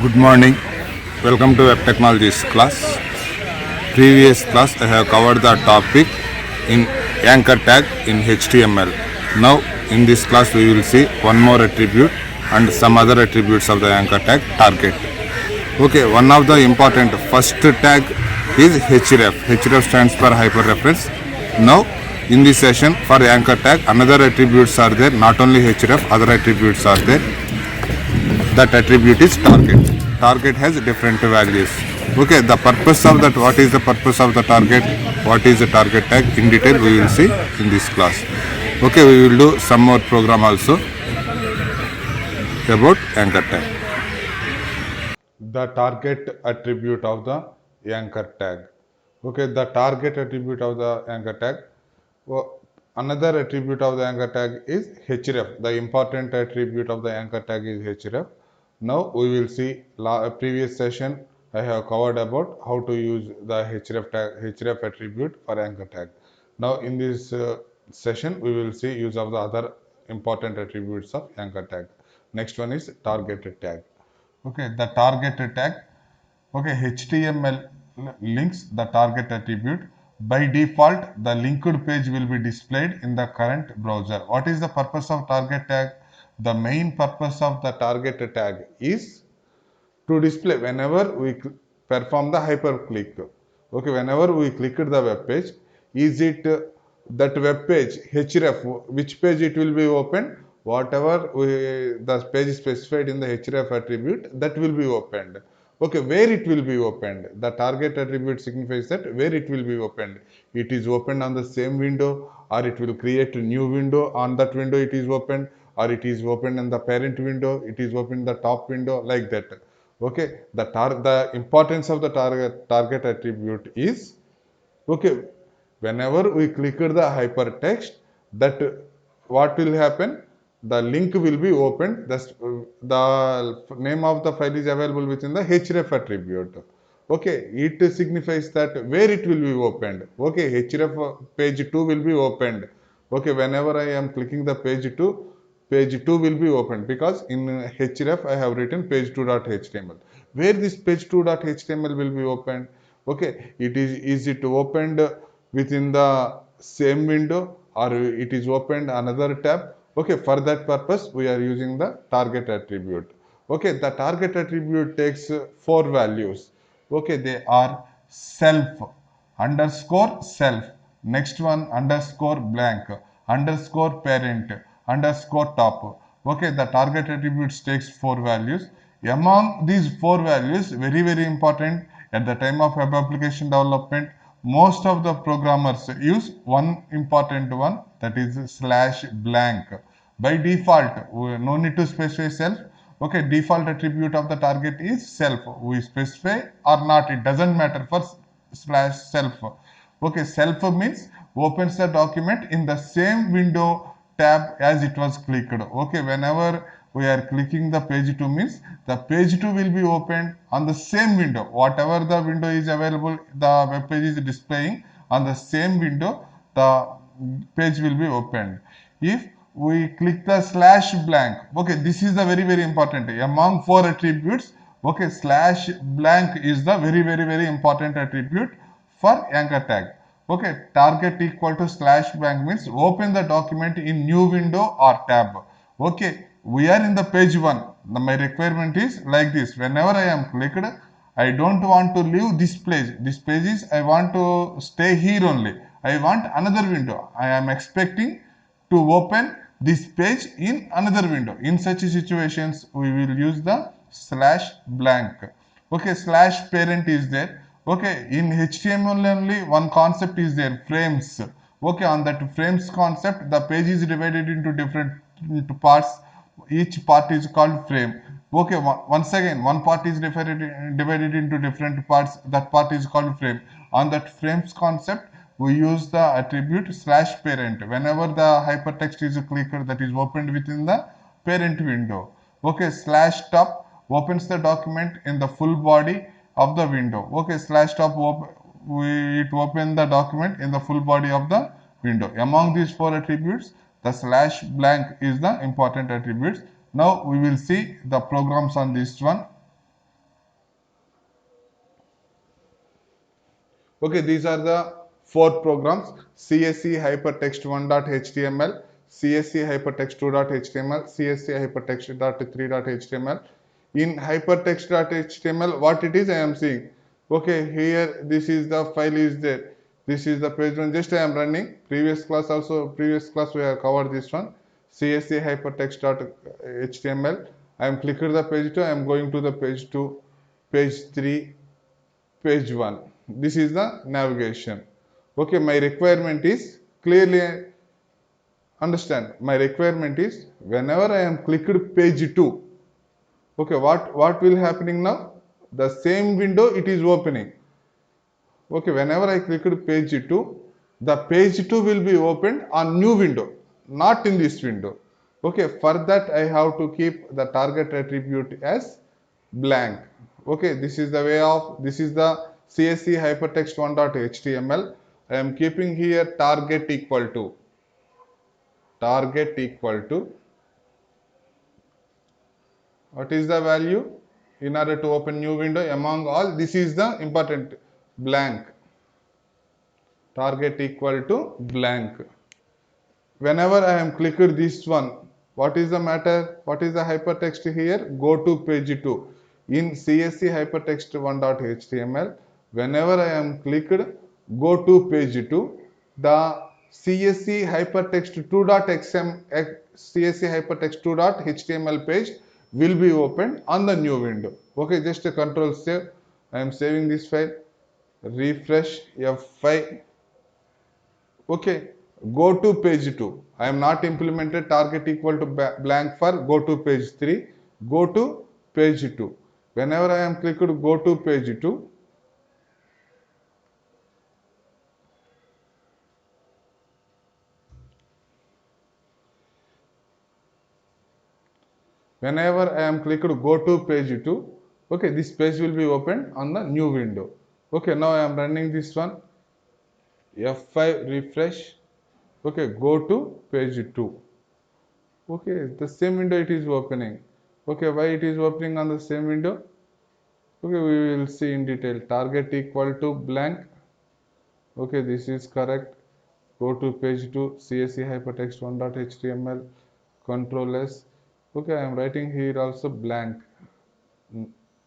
Good morning. Welcome to Web Technologies class. Previous class I have covered the topic in anchor tag in HTML. Now in this class we will see one more attribute and some other attributes of the anchor tag target. Okay, one of the important first tag is href. Href stands for hyperreference. Now in this session for anchor tag another attributes are there, not only href, other attributes are there. That attribute is target. Target has different values. Okay, the purpose of that, what is the purpose of the target, what is the target tag, in detail we will see in this class. Okay, we will do some more program also about anchor tag. The target attribute of the anchor tag. Okay, the target attribute of the anchor tag. Another attribute of the anchor tag is href. The important attribute of the anchor tag is href. Now we will see previous session I have covered about how to use the href attribute for anchor tag. Now in this session we will see use of the other important attributes of anchor tag. Next one is target tag. Okay, the target tag. Okay, HTML links the target attribute. By default, the linked page will be displayed in the current browser. What is the purpose of target tag? The main purpose of the target tag is to display whenever we perform the hyperclick. Okay, whenever we click the web page, is it that web page href, which page it will be opened? Whatever the page specified in the href attribute, that will be opened. Okay, where it will be opened? The target attribute signifies that where it will be opened. It is opened on the same window, or it will create a new window. On that window it is opened, or it is opened in the parent window, it is opened in the top window, like that. Okay, the importance of the target attribute is, okay, whenever we click the hypertext, that what will happen? The link will be opened. The name of the file is available within the href attribute. Okay, it signifies that where it will be opened. Okay, href page 2 will be opened. Okay, whenever I am clicking the page 2 will be opened, because in href I have written page2.html. Where this page2.html will be opened? Okay, is it opened within the same window, or it is opened another tab? Okay, for that purpose we are using the target attribute. Okay, the target attribute takes 4 values. Okay, they are self, underscore self, next one underscore blank, underscore parent, underscore top. Okay, the target attributes takes 4 values. Among these 4 values, very important, at the time of web application development, most of the programmers use one important one, that is slash blank. By default, no need to specify self. Okay, default attribute of the target is self. We specify or not, it doesn't matter for slash self. Okay, self means opens the document in the same window tab as it was clicked. Okay, whenever we are clicking the page 2 means the page 2 will be opened on the same window. Whatever the window is available, the web page is displaying on the same window, the page will be opened. If we click the slash blank, okay, this is the very important among 4 attributes. Okay, slash blank is the very important attribute for anchor tag. Okay, target equal to slash blank means open the document in new window or tab. Okay, we are in the page 1. My requirement is like this. Whenever I am clicked, I don't want to leave this page. This page is, I want to stay here only. I want another window. I am expecting to open this page in another window. In such situations, we will use the slash blank. Okay, slash parent is there. Okay, in HTML only one concept is there, frames. Okay, on that frames concept, the page is divided into different parts. Each part is called frame. Okay, once again, one part is divided into different parts. That part is called frame. On that frames concept, we use the attribute slash parent. Whenever the hypertext is clicked, that is opened within the parent window. Okay, slash top opens the document in the full body of the window. Okay, slash top it opens the document in the full body of the window. Among these 4 attributes, the slash blank is the important attributes. Now we will see the programs on this one. Okay, these are the four programs: CSC Hypertext 1.html, CSC Hypertext 2.html, CSC Hypertext 3.html. In hypertext.html, what it is I am seeing. Okay, here this is the file is there. This is the page one. Just I am running. Previous class we have covered this one. CSC hypertext.html. I am clicked the page 2. I am going to the page 2, page 3, page 1. This is the navigation. Okay, my requirement is clearly understand. My requirement is whenever I am clicked page 2. Okay, what will happening now? The same window it is opening. Okay, whenever I clicked page 2, the page 2 will be opened on new window, not in this window. Okay, for that I have to keep the target attribute as blank. Okay, this is the CSC hypertext 1.html. I am keeping here target equal to what is the value in order to open new window among all. This is the important blank. Target equal to blank. Whenever I am clicked this one, what is the matter? What is the hypertext here? Go to page 2. In CSC hypertext 1.html, whenever I am clicked, go to page 2, the CSC hypertext 2.xm CSC hypertext 2.html page will be opened on the new window. Okay, just a control save. I am saving this file. Refresh F5. Okay, go to page 2. I am not implemented target equal to blank for go to page 3. Go to page 2. Whenever I am clicked go to page 2, whenever I am clicked go to page 2, okay, this page will be opened on the new window. Okay, now I am running this one. F5 refresh. Okay, go to page 2. Okay, the same window it is opening. Okay, why it is opening on the same window? Okay, we will see in detail. Target equal to blank. Okay, this is correct. Go to page 2, CSC hypertext 1.html, Control S. Okay, I am writing here also blank.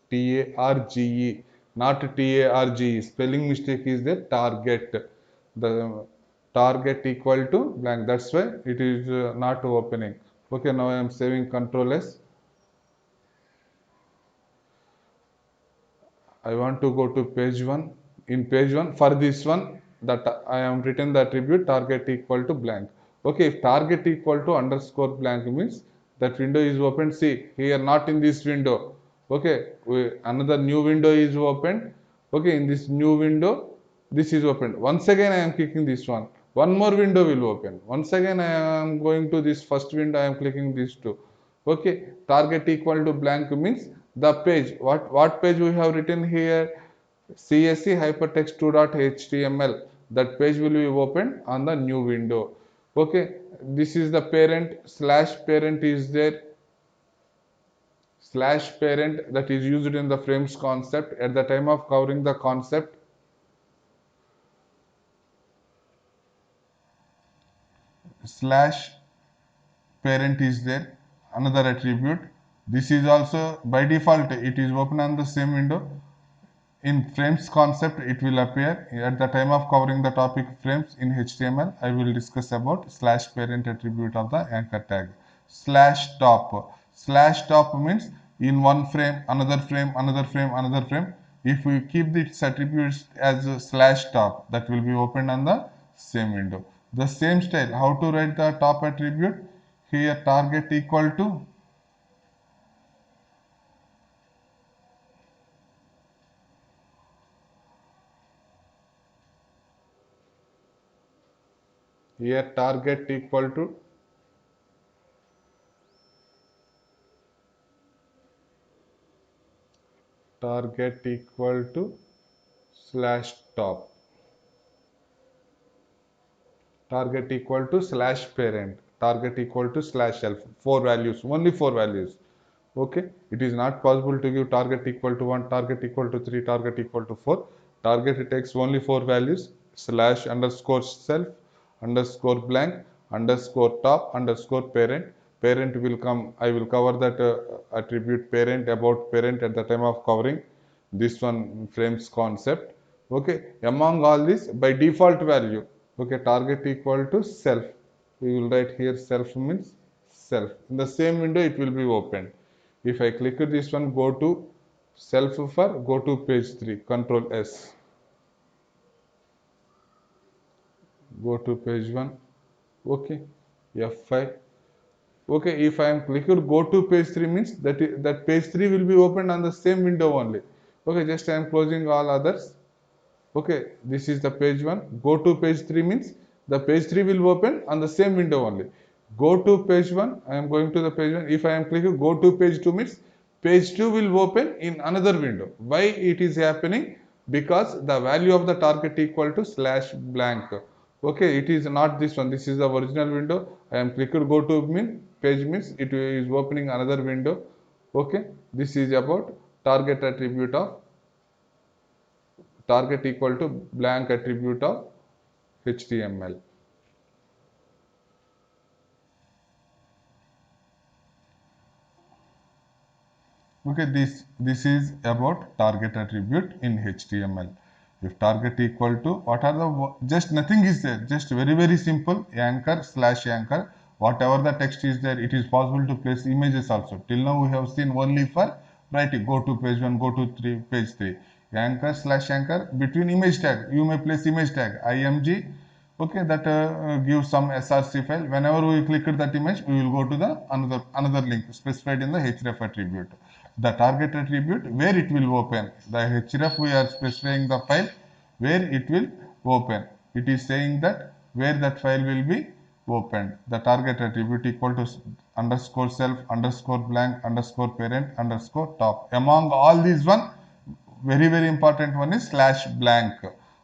TARGE, not TARGE. Spelling mistake is the target. The target equal to blank. That's why it is not opening. Okay, now I am saving Control S. I want to go to page 1. In page 1, for this one, that I am written the attribute target equal to blank. Okay, if target equal to underscore blank means that window is opened. See, here not in this window. Okay, another new window is opened. Okay, in this new window, this is opened. Once again, I am clicking this one. One more window will open. Once again, I am going to this first window, I am clicking this two. Okay, target equal to blank means the page. What page we have written here? CSC hypertext 2.html. That page will be opened on the new window. Okay, this is the parent, slash parent is there, slash parent that is used in the frames concept. At the time of covering the concept, slash parent is there, another attribute. This is also by default it is open on the same window. In frames concept it will appear. At the time of covering the topic frames in HTML, I will discuss about slash parent attribute of the anchor tag. Slash top. Slash top means in one frame, another frame, another frame, another frame. If we keep these attributes as a slash top, that will be opened on the same window. The same style, how to write the top attribute? Here target equal to here target equal to target equal to slash top, target equal to slash parent, target equal to slash elf. Four values, only four values. Okay, it is not possible to give target equal to 1, target equal to 3, target equal to 4. Target takes only 4 values: slash underscore self underscore blank underscore top underscore parent. Parent will come, I will cover that attribute parent, about parent at the time of covering this one frames concept. Okay, among all this, by default value, okay, target equal to self. We will write here self means self. In the same window, it will be opened. If I click this one, go to self for, go to page 3, Control S. Go to page 1. Okay, F5. Okay, if I am clicked go to page 3 means that page 3 will be opened on the same window only. Okay, just I am closing all others. Okay, this is the page 1. Go to page 3 means the page 3 will open on the same window only. Go to page 1, I am going to the page 1. If I am clicking go to page 2 means page 2 will open in another window. Why it is happening? Because the value of the target equal to slash blank. Okay, it is not this one. This is the original window. I am clicked go to mean page means it is opening another window. Okay, this is about target attribute of target equal to blank attribute of HTML. Okay, this is about target attribute in HTML. If target equal to what are the just nothing is there, just very simple anchor slash anchor. Whatever the text is there, it is possible to place images also. Till now we have seen only for writing. Go to page 1, go to page 3. Anchor slash anchor between image tag. You may place image tag img. Okay, that gives some src file. Whenever we click that image, we will go to the another link specified in the href attribute. The target attribute where it will open. The href we are specifying the file where it will open. It is saying that where that file will be opened. The target attribute equal to underscore self underscore blank underscore parent underscore top. Among all these one, very important one is slash blank.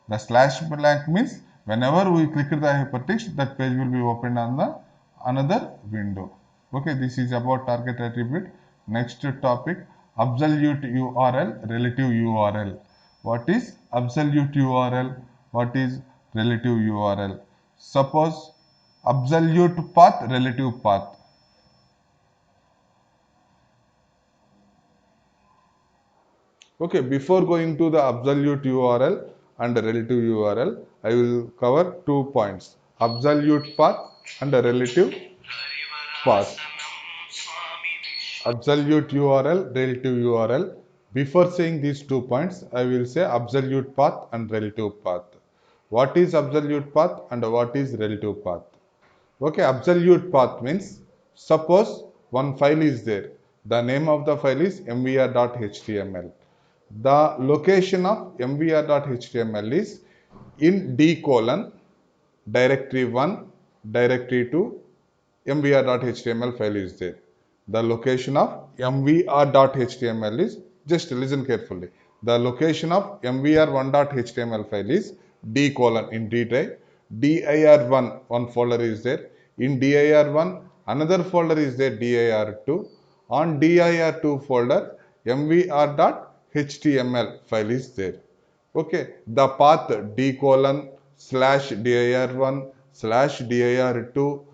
The slash blank means whenever we click the hypertext, that page will be opened on the another window. Okay, this is about target attribute. Next topic, absolute URL, relative URL. What is absolute URL? What is relative URL? Suppose absolute path, relative path. Okay, before going to the absolute URL and relative URL, I will cover 2 points. Absolute path and relative path. Absolute URL, relative URL. Before saying these 2 points, I will say absolute path and relative path. What is absolute path and what is relative path? Okay, absolute path means suppose one file is there. The name of the file is mvr.html. The location of mvr.html is in D colon directory 1, directory 2, mvr.html file is there. The location of mvr.html is, just listen carefully. The location of mvr1.html file is D colon in D drive. dir1, one folder is there. In dir1, another folder is there, dir2. On dir2 folder, mvr.html file is there. Okay, the path d colon slash dir1 slash dir2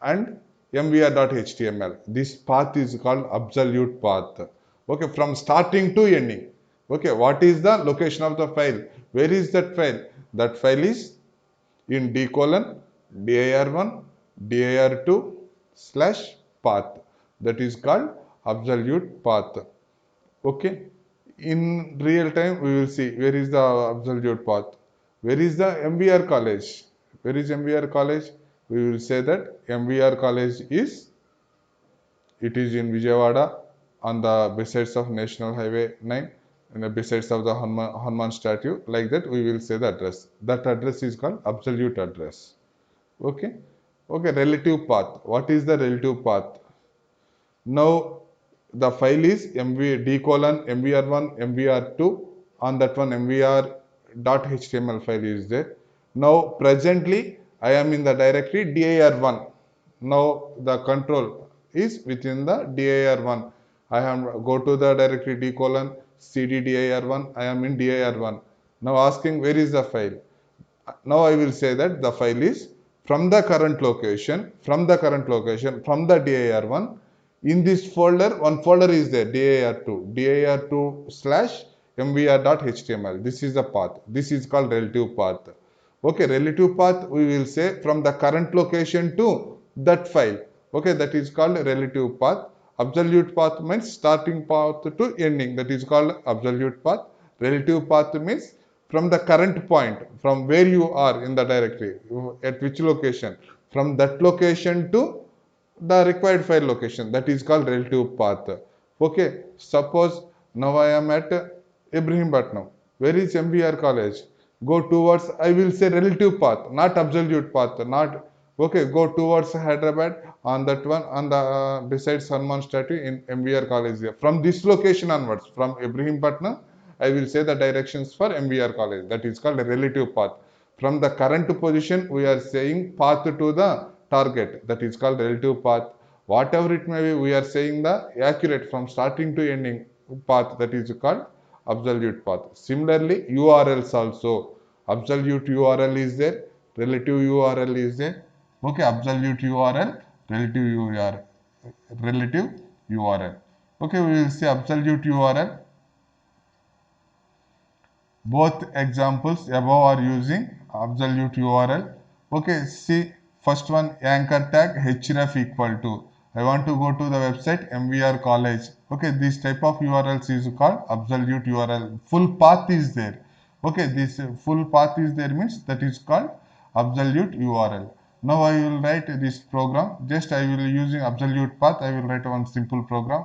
and mvr.html. This path is called absolute path. Okay, from starting to ending. Okay, what is the location of the file? Where is that file? That file is in d colon dir1 dir2 slash path. That is called absolute path. Okay, in real time we will see where is the absolute path. Where is the MVR college? Where is MVR college? We will say that MVR college is, it is in Vijayawada on the besides of National Highway 9 and the besides of the Hanuman statue. Like that we will say the address. That address is called absolute address. Okay. Okay, relative path. What is the relative path? Now the file is mv d colon mvr1 mvr2. On that one mvr.html file is there. Now presently I am in the directory dir1. Now the control is within the dir1. I am go to the directory d colon cd dir1. I am in dir1. Now asking where is the file. Now I will say that the file is from the current location, from the dir1. In this folder, one folder is there, dir2 slash mvr.html. This is the path. This is called relative path. Okay, relative path we will say from the current location to that file. Okay, that is called relative path. Absolute path means starting path to ending. That is called absolute path. Relative path means from the current point, from where you are in the directory, at which location, from that location to the required file location, that is called relative path. Okay, suppose now I am at Ibrahimpatnam. Where is MVR college? Go towards, I will say relative path, not absolute path, not, okay, go towards Hyderabad on that one, on the beside Salman statue in MVR college. From this location onwards, from Ibrahimpatnam, I will say the directions for MVR college. That is called a relative path. From the current position, we are saying path to the target. That is called relative path. Whatever it may be, we are saying the accurate from starting to ending path. That is called absolute path. Similarly, URLs also. Absolute URL is there. Relative URL is there. Okay, absolute URL, relative URL. Okay, we will say absolute URL. Both examples above are using absolute URL. Okay, see first one, anchor tag href equal to. I want to go to the website MVR college. Okay, this type of URLs is called absolute URL. Full path is there. Okay, this full path is there means that is called absolute URL. Now I will write this program. Just I will using absolute path. I will write one simple program.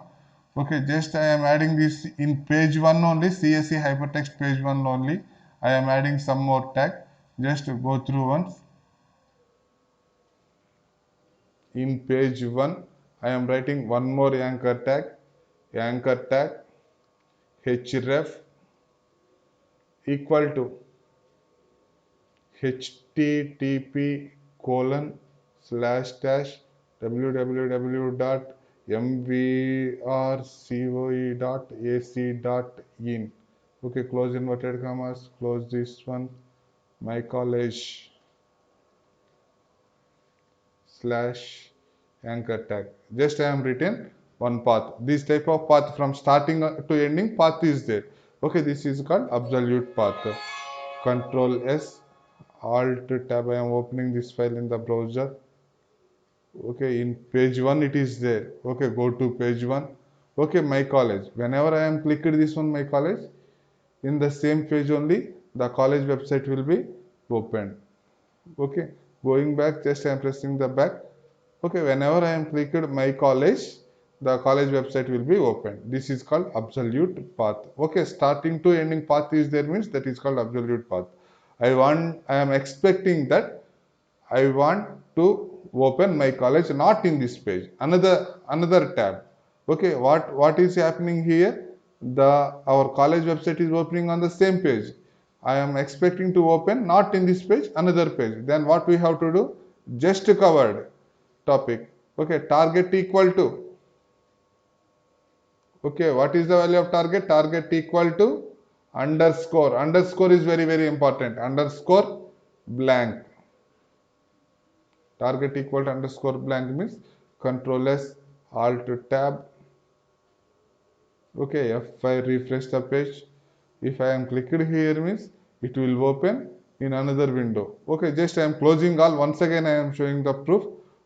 Okay, just I am adding this in page 1 only, CSE hypertext page 1 only. I am adding some more tag. Just go through once. In page 1, I am writing one more anchor tag href equal to http://www.mvrcoe.ac.in. Okay, close inverted commas, close this one, my college slash anchor tag. Just I am written one path. This type of path from starting to ending path is there. Okay, this is called absolute path. Control S, Alt tab. I am opening this file in the browser. Okay, in page 1 it is there. Okay, go to page 1. Okay, my college. Whenever I am clicked this one, my college, in the same page only the college website will be opened. Okay, going back, just I am pressing the back. Okay, whenever I am clicked my college, the college website will be opened. This is called absolute path. Okay, starting to ending path is there means that is called absolute path. I am expecting that I want to open my college not in this page, another tab. Okay, what is happening here? Our college website is opening on the same page. I am expecting to open not in this page, another page. Then what we have to do? Just covered topic. Okay, target equal to. Okay, what is the value of target? Target equal to underscore. Underscore is very important. Underscore blank. Target equal to underscore blank means Control S, Alt tab. Okay, if I refresh the page, if I am clicked here means it will open in another window. Okay, just I am closing all. Once again I am showing the proof.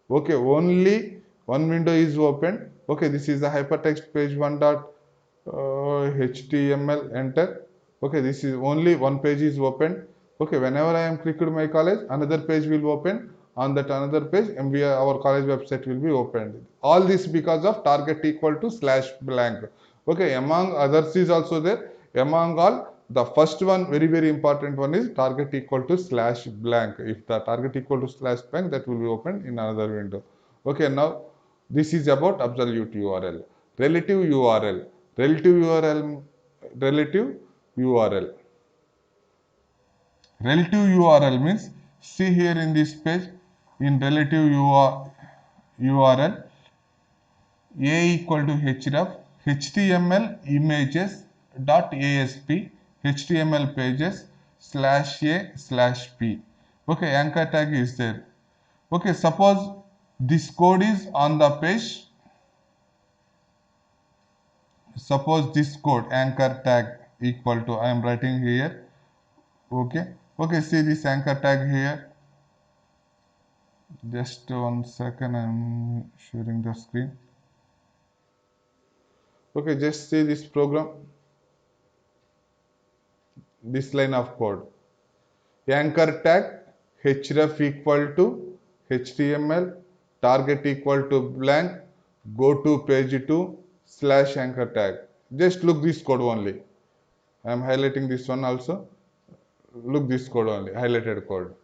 Okay, only one window is opened. Okay, this is the hypertext page 1.html, enter. Okay, this is only one page is opened. Okay, whenever I am clicked my college, another page will open. On that another page, our college website will be opened. All this because of target equal to slash blank. Okay, among others is also there. Among all, the first one, very important one is target equal to slash blank. If the target equal to slash blank, that will be opened in another window. Okay, now this is about absolute URL. Relative URL. Relative URL. Relative URL. Relative URL means, see here in this page, in relative URL, A equal to href, HTML images dot ASP, HTML pages, slash a slash p. Okay, anchor tag is there. Okay, suppose this code is on the page. Suppose this code anchor tag equal to, I am writing here. Okay, okay, see this anchor tag here. Just 1 second, I am sharing the screen. Okay, just see this program, this line of code. Anchor tag href equal to html, target equal to blank, go to page 2 slash anchor tag. Just look this code only. I am highlighting this one also. Look this code only, highlighted code.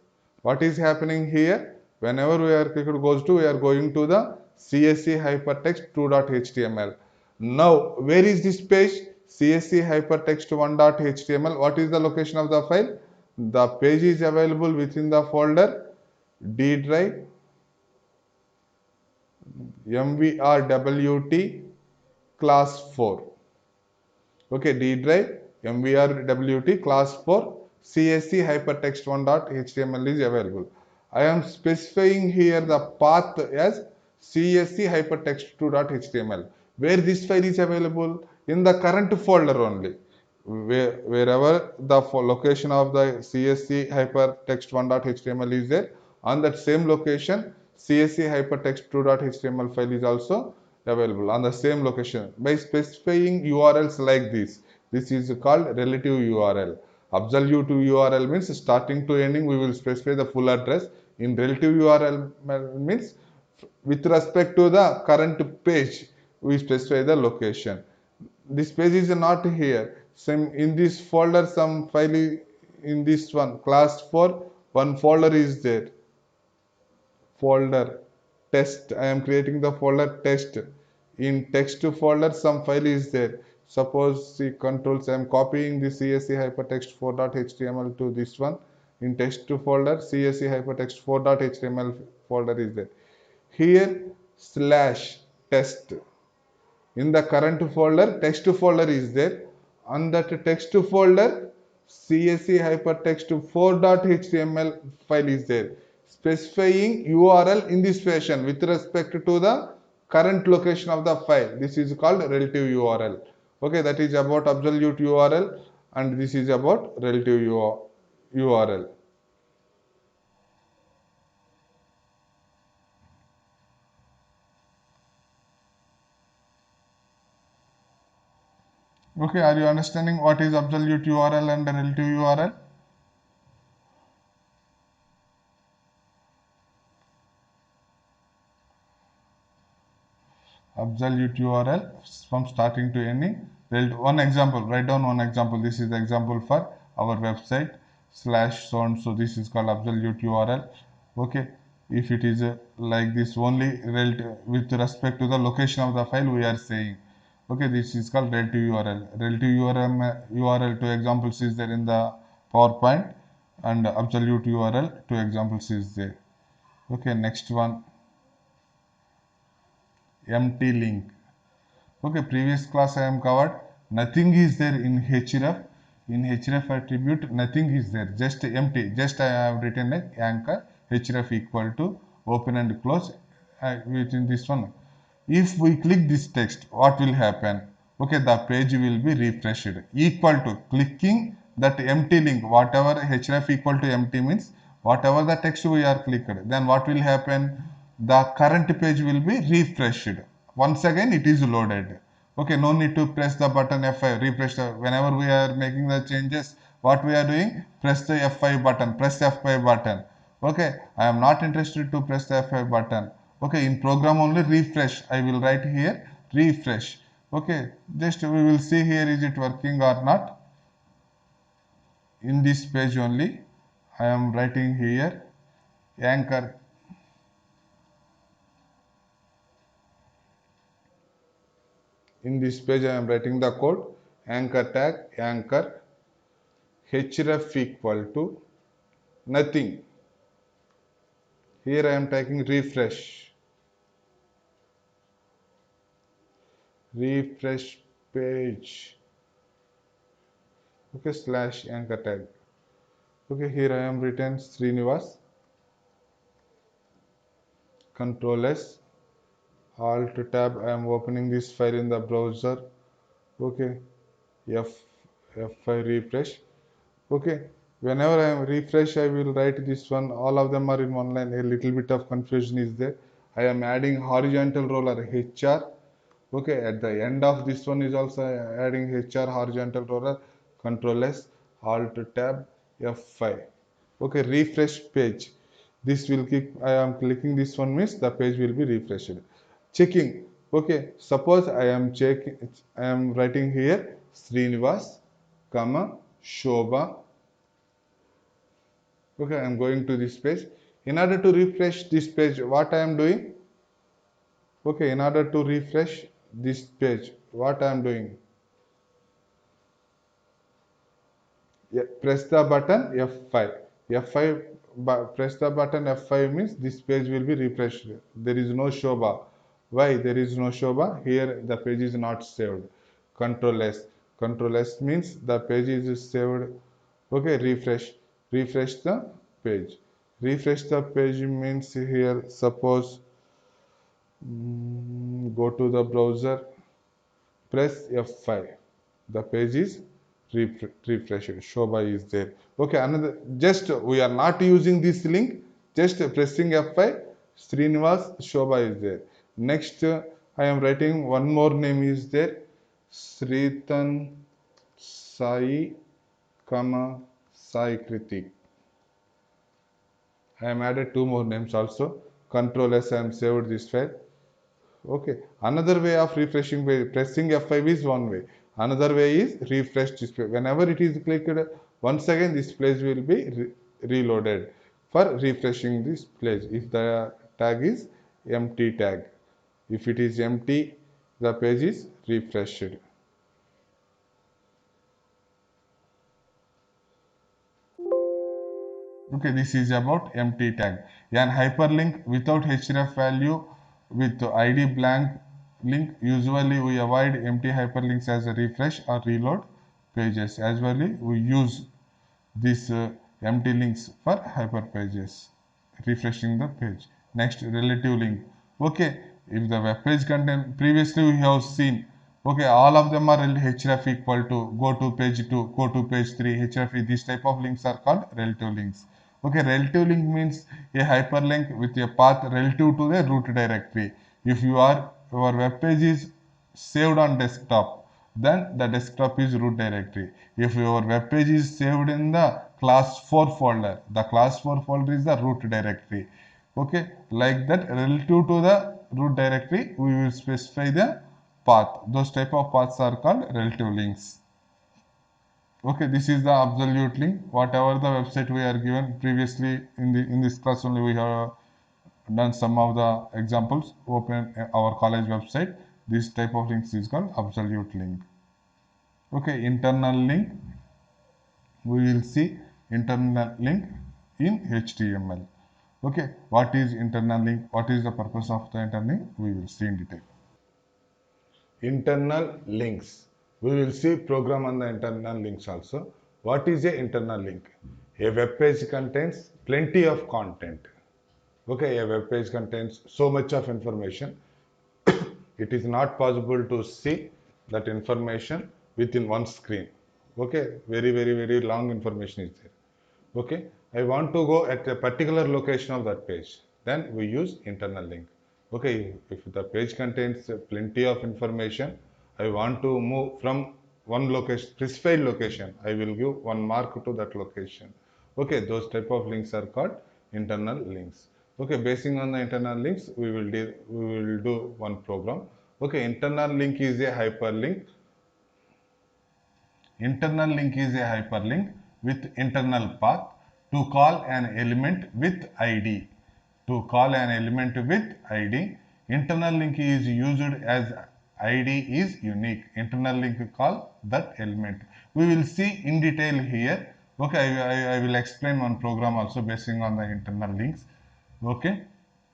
What is happening here? Whenever we are clicked goes to, we are going to the CSC hypertext 2.html. Now, where is this page? CSC hypertext 1.html. What is the location of the file? The page is available within the folder D drive mvrwt class 4. Okay, D drive mvrwt class 4 CSC hypertext 1.html is available. I am specifying here the path as CSC hypertext 2.html. Where this file is available? In the current folder only. Wherever the location of the CSC hypertext 1.html is there, on that same location CSC hypertext 2.html file is also available on the same location. By specifying URLs like this, this is called relative URL. Absolute URL means starting to ending we will specify the full address. In relative URL means with respect to the current page we specify the location. This page is not here. Some in this folder some file is in this one class 4 one folder is there. Folder test. I am creating the folder test. In text folder some file is there. Suppose see controls, I am copying the CSC hypertext 4.html to this one. In text folder CSC hypertext 4.html folder is there. Here slash test. In the current folder text folder is there. On that text folder CSC hypertext 4.html file is there, specifying URL in this fashion with respect to the current location of the file. This is called relative URL. Okay, that is about absolute URL and this is about relative URL. Okay, are you understanding what is absolute URL and relative URL? Absolute URL from starting to ending. One example, write down one example. This is the example for our website slash so and so. This is called absolute URL. Okay, if it is like this only with respect to the location of the file we are saying. Okay, this is called relative URL. Relative URL two examples is there in the PowerPoint and absolute URL two examples is there. Okay, next one. Empty link. Okay, previous class I am covered. Nothing is there in href. In href attribute, nothing is there. Just empty. Just I have written a anchor href equal to open and close within this one. If we click this text, what will happen? Okay, the page will be refreshed. Equal to clicking that empty link. Whatever href equal to empty means whatever the text we are clicked. Then what will happen? The current page will be refreshed. Once again it is loaded. Okay, no need to press the button F5, refresh whenever we are making the changes. What we are doing? Press the F5 button, press F5 button. Okay, I am not interested to press the F5 button. Okay, in program only refresh. I will write here refresh. Okay, just we will see here is it working or not. In this page only, I am writing here anchor. In this page I am writing the code anchor tag anchor href equal to nothing. Here I am taking refresh page. Okay, slash anchor tag. Okay, here I am written Srinivas. Control S, Alt tab. I am opening this file in the browser. Okay, F F5 refresh. Okay, whenever I am refresh, I will write this one. All of them are in one line. A little bit of confusion is there. I am adding horizontal roller HR. Okay, at the end of this one is also adding HR horizontal roller. Control S, Alt tab, F5. Okay, refresh page. This will keep, I am clicking this one means the page will be refreshed. Checking. Okay, suppose I am writing here Srinivas, comma, Shobha. Okay, I am going to this page. In order to refresh this page, what I am doing? Okay, in order to refresh this page, what I am doing? Yeah, press the button F5. F5, press the button F5 means this page will be refreshed. There is no Shobha. Why there is no Shobha? Here the page is not saved. Control S. Control S means the page is saved. Okay, refresh. Refresh the page. Refresh the page means here suppose go to the browser, press F5. The page is refreshed. Shobha is there. Okay, another, just we are not using this link, just pressing F5, Srinivas Shobha is there. Next, I am writing one more name is there, Sritan Sai, comma, Sai Kritik. I am added two more names also. Control S, I am saved this file. Okay. Another way of refreshing by pressing F5 is one way. Another way is refresh display. Whenever it is clicked, once again this page will be reloaded for refreshing this page. If the tag is empty tag, if it is empty, the page is refreshed. Okay, this is about empty tag. An hyperlink without href value with ID blank link. Usually we avoid empty hyperlinks as a refresh or reload pages. As well, we use these empty links for hyper pages, refreshing the page. Next, relative link. Okay, if the web page contain, previously we have seen, okay, all of them are href equal to go to page 2, go to page 3, href, these type of links are called relative links. Okay, relative link means a hyperlink with a path relative to the root directory. If your web page is saved on desktop, then the desktop is root directory. If your web page is saved in the class 4 folder, the class 4 folder is the root directory. Okay, like that, relative to the root directory, we will specify the path. Those type of paths are called relative links. Okay, this is the absolute link. Whatever the website we are given previously in this class only, we have done some of the examples. Open our college website. This type of links is called absolute link. Okay, internal link. We will see internal link in HTML. Okay, what is internal link? What is the purpose of the internal link? We will see in detail. Internal links. We will see program on the internal links also. What is a internal link? A web page contains plenty of content. Okay, a web page contains so much of information. It is not possible to see that information within one screen. Okay, very long information is there. Okay, I want to go at a particular location of that page, then we use internal link. Okay, if the page contains plenty of information, I want to move from one location, specified location, I will give one mark to that location. Okay, those type of links are called internal links. Okay, basing on the internal links, we will do one program. Okay, internal link is a hyperlink. Internal link is a hyperlink with internal path to call an element with ID. To call an element with ID, internal link is used as ID is unique. Internal link call that element. We will see in detail here. Okay, I will explain one program also basing on the internal links. Okay.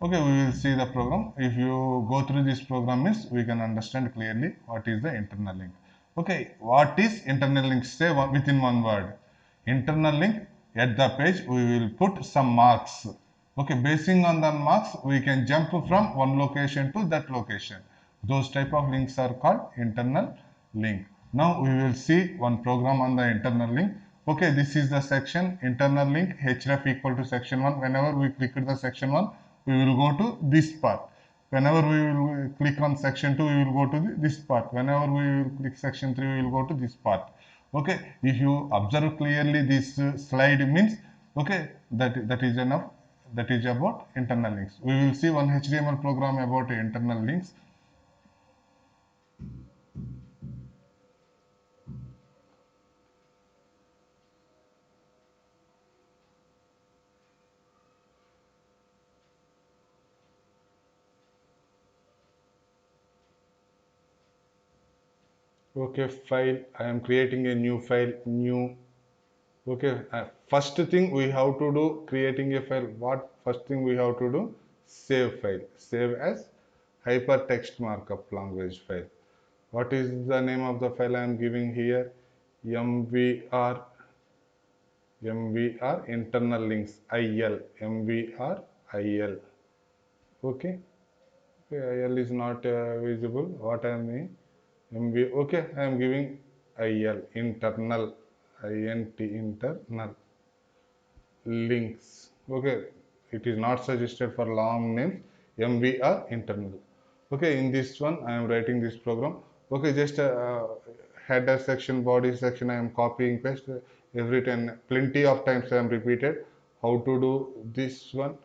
Okay, we will see the program. If you go through this program means we can understand clearly what is the internal link. Okay, what is internal link? Say within one word. Internal link at the page we will put some marks. Okay, basing on the marks we can jump from one location to that location. Those type of links are called internal link. Now we will see one program on the internal link. Okay, this is the section internal link href equal to section 1. Whenever we click the section 1, we will go to this part. Whenever we will click on section 2, we will go to this part. Whenever we will click section 3, we will go to this part. Okay, if you observe clearly this slide means, okay, that is enough. That is about internal links. We will see one HTML program about internal links. Okay, file. I am creating a new file. New. Okay, first thing we have to do creating a file. What first thing we have to do? Save file. Save as hypertext markup language file. What is the name of the file I am giving here? MVR internal links IL. MVR IL. Okay. Okay, IL is not visible. What I am mean? MV. Okay, I am giving IL internal. INT internal links. Okay, it is not suggested for long names. MVR internal. Okay, in this one I am writing this program. Okay, just header section, body section I am copying paste every time. Plenty of times I am repeated how to do this one.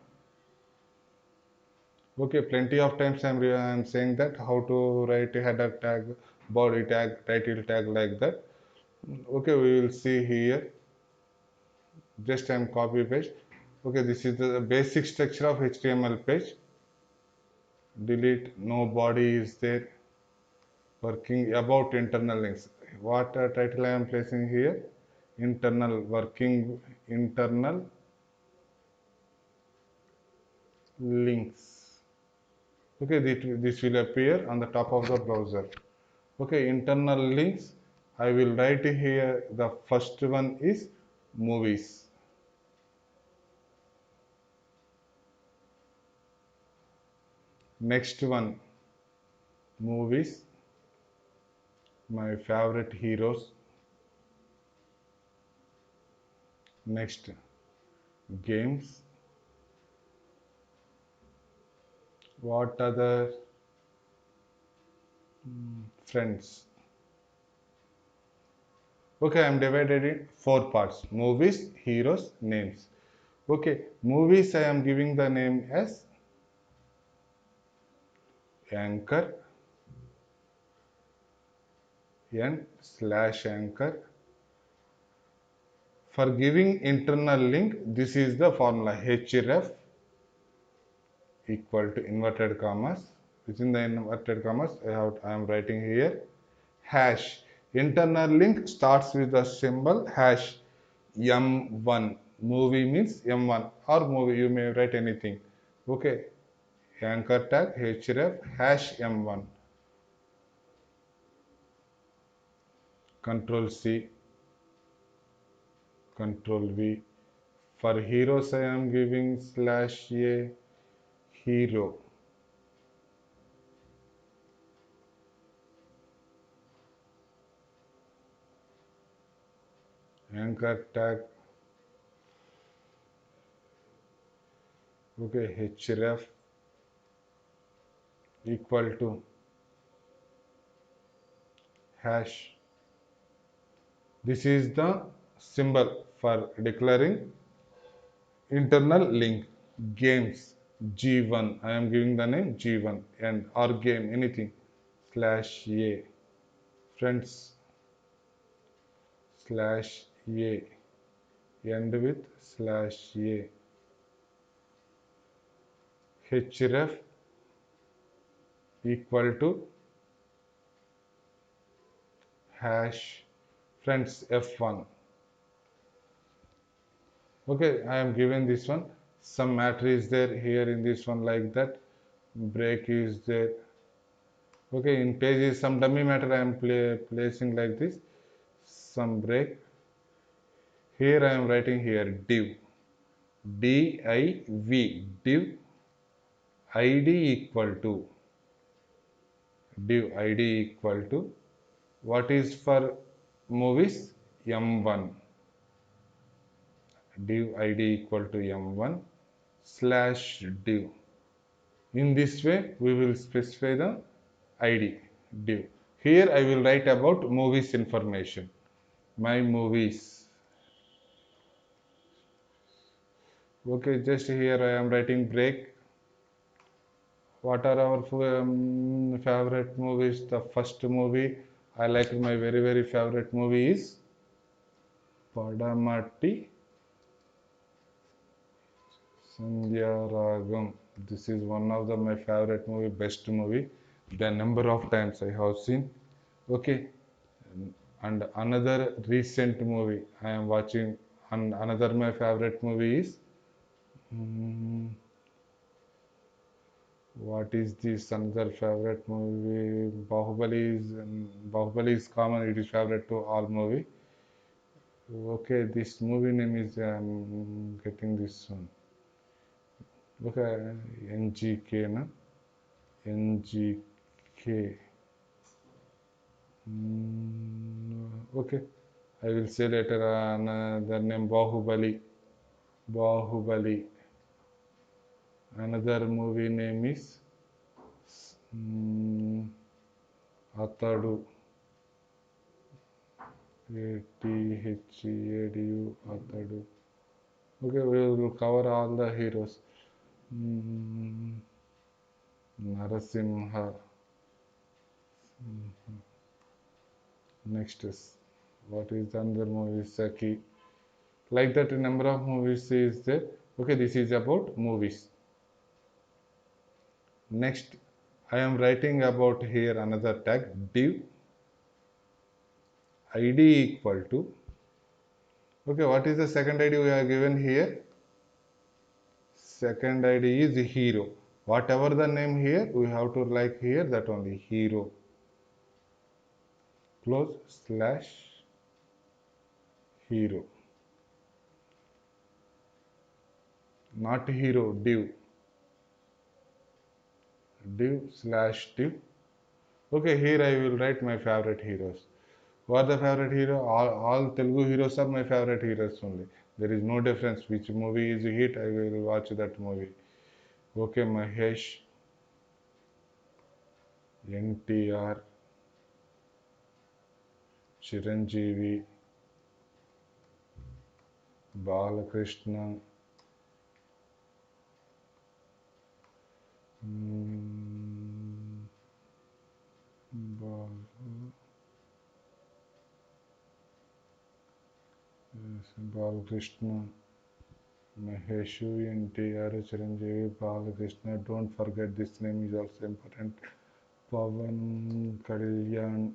Okay, plenty of times I am saying that how to write a header tag, body tag, title tag like that. Okay, we will see here. Just I am copy paste. Okay, this is the basic structure of HTML page. Delete, no body is there. Working about internal links. What title I am placing here? Internal working internal links. Okay, this will appear on the top of the browser. Okay, internal links. I will write here. The first one is movies. Next one, movies. My favorite heroes. Next, games. What other? Friends. Okay, I am divided in four parts. Movies, heroes, names. Okay, movies I am giving the name as anchor n/anchor. For giving internal link, this is the formula href equal to inverted commas. Within the inverted commas, I am writing here hash. Internal link starts with the symbol hash m1. Movie means m1 or movie. You may write anything. Okay. Anchor tag href hash m1. Control C. Control V. For heroes, I am giving /a hero. Anchor tag. Okay, href equal to hash. This is the symbol for declaring internal link. Games G1. I am giving the name G1 and or game anything /a. Friends /a. End with /a. href equal to hash friends f1. Okay, I am given this one. Some matter is there here in this one like that. Break is there. Okay, in pages some dummy matter I am placing like this. Some break. Here I am writing here div, div, div id equal to, div id equal to, what is for movies, m1, div id equal to m1 slash div. In this way we will specify the id div. Here I will write about movies information, my movies. Okay, just here I am writing break. What are our favorite movies? The first movie I like, my very favorite movie is Padamatti Sandhyaragam. This is one of my favorite movie, best movie. The number of times I have seen. Okay, and another recent movie I am watching, and another my favorite movie is what is this another favorite movie? Bahubali is common. It is favorite to all movie. Okay, this movie name is getting this one. Okay, NGK na NGK. Okay, I will say later another name Bahubali. Bahubali. Another movie name is Atadu. ATHEADU Atadu. Okay, we will cover all the heroes. Narasimha. Next is what is the other movie? Saki. Like that, a number of movies is there. Okay, this is about movies. Next, I am writing about here another tag div id equal to. Okay, what is the second id we are given here? Second id is hero. Whatever the name here, we have to like here that only hero. Close slash hero. Not hero, div. Div slash div. Okay, here I will write my favorite heroes. Who are the favorite hero? All Telugu heroes are my favorite heroes only. There is no difference. Which movie is a hit, I will watch that movie. Okay, Mahesh, NTR, Chiranjeevi, Balakrishna, Balakrishna, Maheshu, NTR, Chiranjeevi, Balakrishna. Don't forget this name is also important. Pavan Kalyan,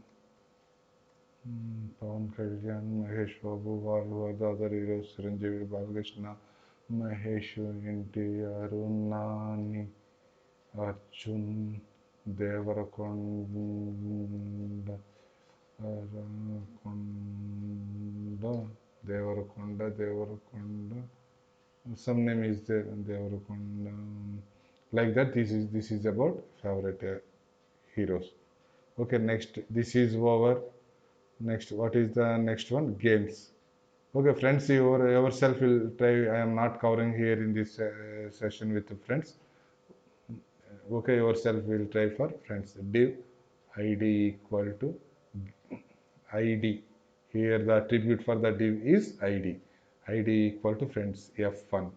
Mahesh Babu, who are the other heroes? Chiranjeevi, Balakrishna, Maheshu, NTR, Nani, Arjun, Devarakonda, Devarakonda. Some name is there, Devarakonda. Like that, this is about favorite heroes. Okay, next, this is over. Next, what is the next one? Games. Okay, friends, yourself will try. I am not covering here in this session with the friends. Okay, yourself will try for friends. Div id equal to id. Here the attribute for the div is id. id equal to friends f1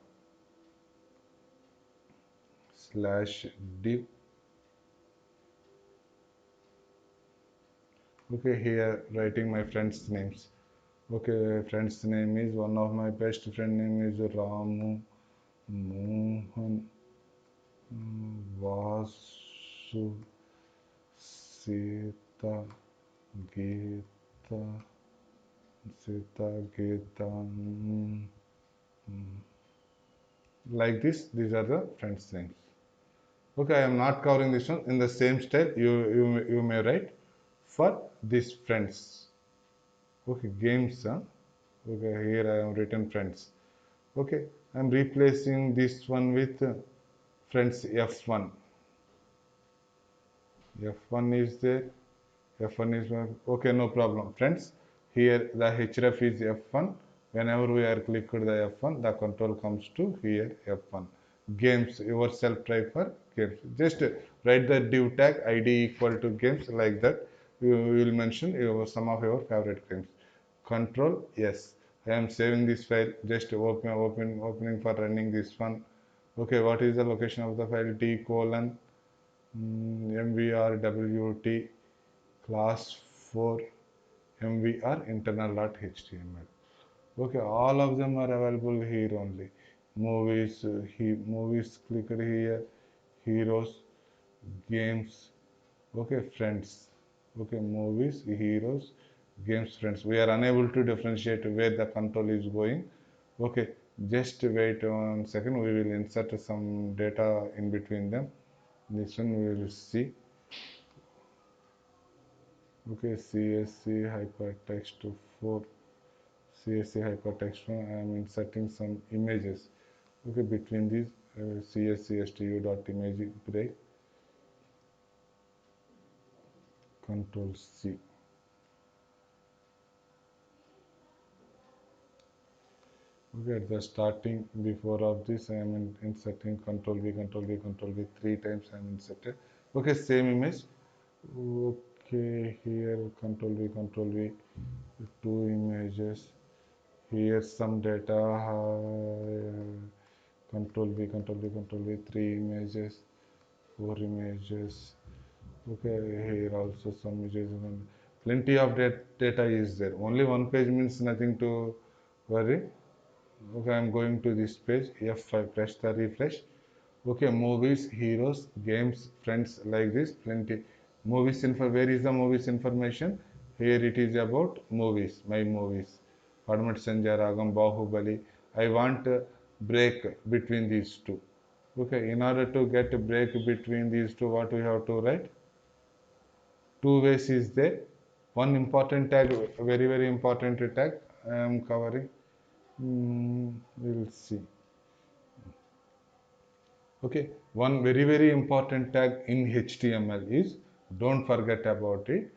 slash div. Okay, here writing my friends names. Okay, friend's name is, one of my best friend name is Ramu, Mohan, Vasu, Sita, Geeta, Geeta. Like this, these are the friends' names. Okay, I am not covering this one. In the same style, you may write for these friends. Okay, games. Okay, here I am written friends. Okay, I am replacing this one with friends F1. F1 is there. F1 is okay, no problem. Friends, here the href is F1. Whenever we are clicked the F1, the control comes to here F1. Games, yourself try for games. Just write the div tag id equal to games like that. You will mention some of your favorite games. Control yes. I am saving this file. Just opening for running this one. Okay, what is the location of the file? D colon mvrwt class 4 mvr internal.html. Okay, all of them are available here only. Movies, movies clicked here, heroes, games, okay, friends. Okay, movies, heroes, games, friends. We are unable to differentiate where the control is going. Okay, just wait 1 second. We will insert some data in between them. This one we will see. Okay, CSC hypertext 4, CSC hypertext 1. I am inserting some images. Okay, between these CSC stu dot image break, Control C. Okay, at the starting before of this, I am inserting Control V, Control V, Control V 3 times. I am inserted. Okay, same image. Okay, here Control V, Control V, 2 images. Here some data. Control V, Control V, Control V, 3 images, 4 images. Okay, here also some images. Plenty of data is there. Only one page means nothing to worry. Okay, I'm going to this page. F5, press the refresh. Okay, movies, heroes, games, friends, like this. Plenty. Movies info. Where is the movies information? Here it is about movies. My movies. Padmat Sanjay Ragam, Bahubali. I want a break between these two. Okay, in order to get a break between these two, what we have to write? Two ways is there. One important tag, very important tag. I am covering. We'll see. Okay, one very important tag in HTML is, don't forget about it.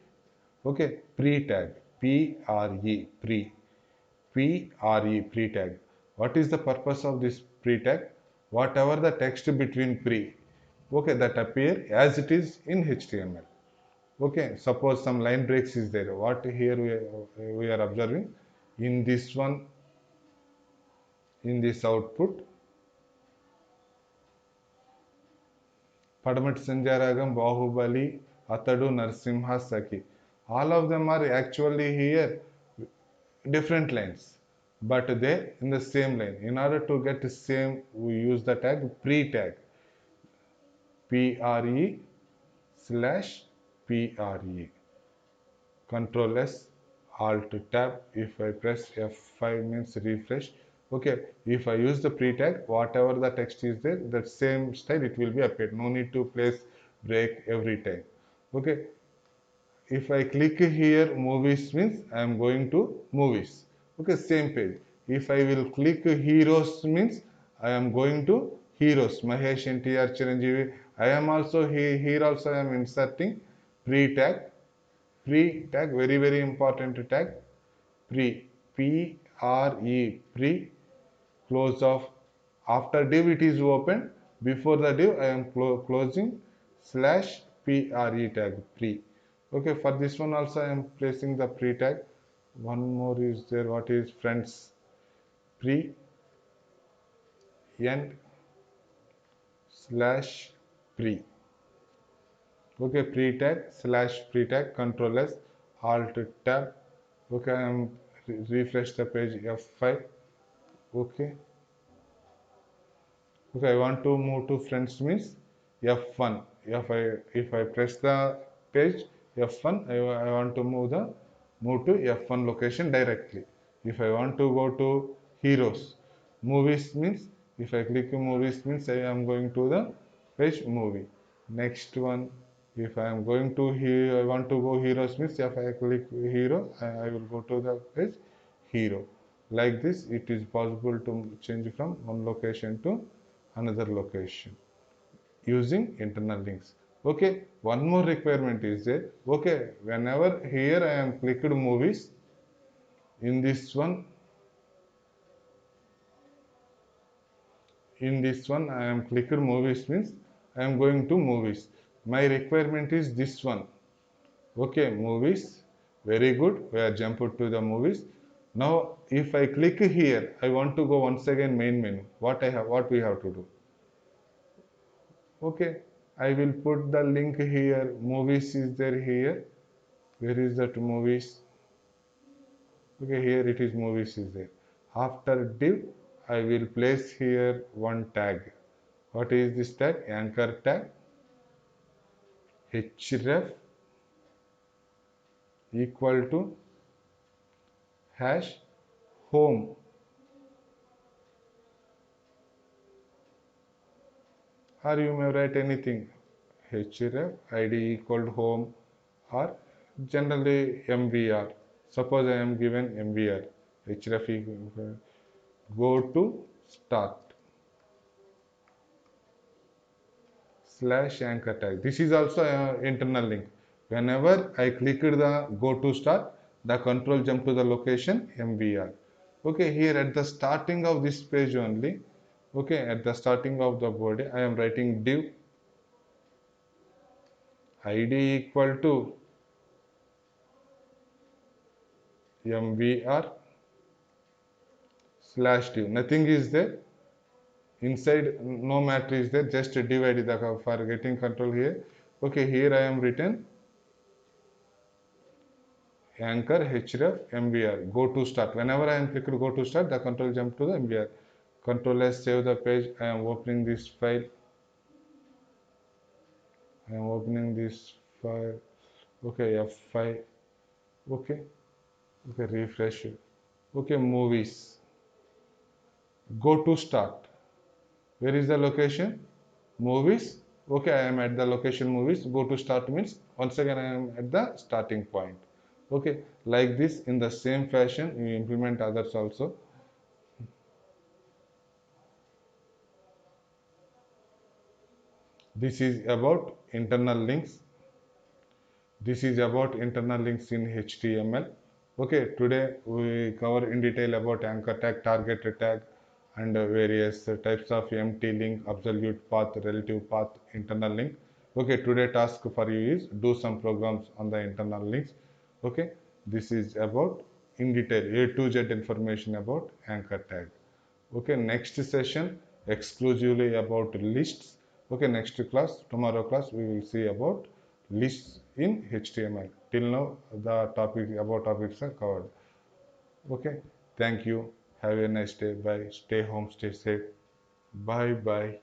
Okay, pre tag, pre, pre tag. What is the purpose of this pre tag? Whatever the text between pre, okay, that appear as it is in HTML. Okay, suppose some line breaks is there. What here we are observing in this one, in this output, Padmat Sanjaragam, Bahubali, Atadu, Narsimha, Saki. All of them are actually here different lines, but they in the same line. In order to get the same, we use the tag pre tag, pre slash pre. Control S, Alt Tab. If I press F5 means refresh. Okay, if I use the pre tag, whatever the text is there, that same style it will be appeared. No need to place break every time. Okay, if I click here movies means I am going to movies. Okay, same page. If I will click heroes means I am going to heroes. Mahesh NTR Chiranjeevi. I am also here also I am inserting pre tag. Pre tag, very important tag. Pre, pre, close off. After div it is open. Before the div I am closing slash pre tag, pre. Okay, for this one also I am placing the pre tag. One more is there. What is friends? Pre end slash pre. Okay, pre tag slash pre tag. Control S, Alt tab. Okay, I am refresh the page F5. Okay. Okay, I want to move to friends means F1. If I press the page F1, I want to move to F1 location directly. If I want to go to heroes, movies means if I click movies means I am going to the page movie. Next one, if I am going to here, I want to go heroes means if I click hero, I will go to the page hero. Like this, it is possible to change from one location to another location using internal links. Okay, one more requirement is there. Okay, whenever here I am clicked movies, in this one I am clicked movies means I am going to movies. My requirement is this one. Okay, movies, very good, we are jumped to the movies. Now if I click here, I want to go once again main menu. What we have to do? Okay, I will put the link here. Movies is there here. Where is that movies? Okay, here it is, movies is there. After div, I will place here one tag. What is this tag? Anchor tag href equal to hash home, or you may write anything, href id equal to home, or generally mvr. Suppose I am given mvr, href equal, go to start slash anchor tag. This is also an internal link. Whenever I click the go to start, the control jump to the location MVR. Okay, here at the starting of this page only, okay, at the starting of the body, I am writing div id equal to MVR slash div. Nothing is there. Inside no matter is there, just divide the for getting control here. Okay, here I am written anchor href mvr go to start. Whenever I am clicked go to start, the control jump to the mvr. Control S, save the page. I am opening this file. I am opening this file. Okay, F5. Okay, okay, refresh. Okay, movies. Go to start. Where is the location? Movies. Okay, I am at the location movies. Go to start means once again I am at the starting point. Okay, like this, in the same fashion you implement others also. This is about internal links. This is about internal links in HTML. Okay, today we cover in detail about anchor tag, target tag, and various types of empty link, absolute path, relative path, internal link. Okay, today task for you is do some programs on the internal links. Okay, this is about in detail A to Z information about anchor tag. Okay, next session exclusively about lists. Okay, next class, tomorrow class, we will see about lists in HTML. Till now, the topic about topics are covered. Okay, thank you. Have a nice day. Bye. Stay home, stay safe. Bye bye.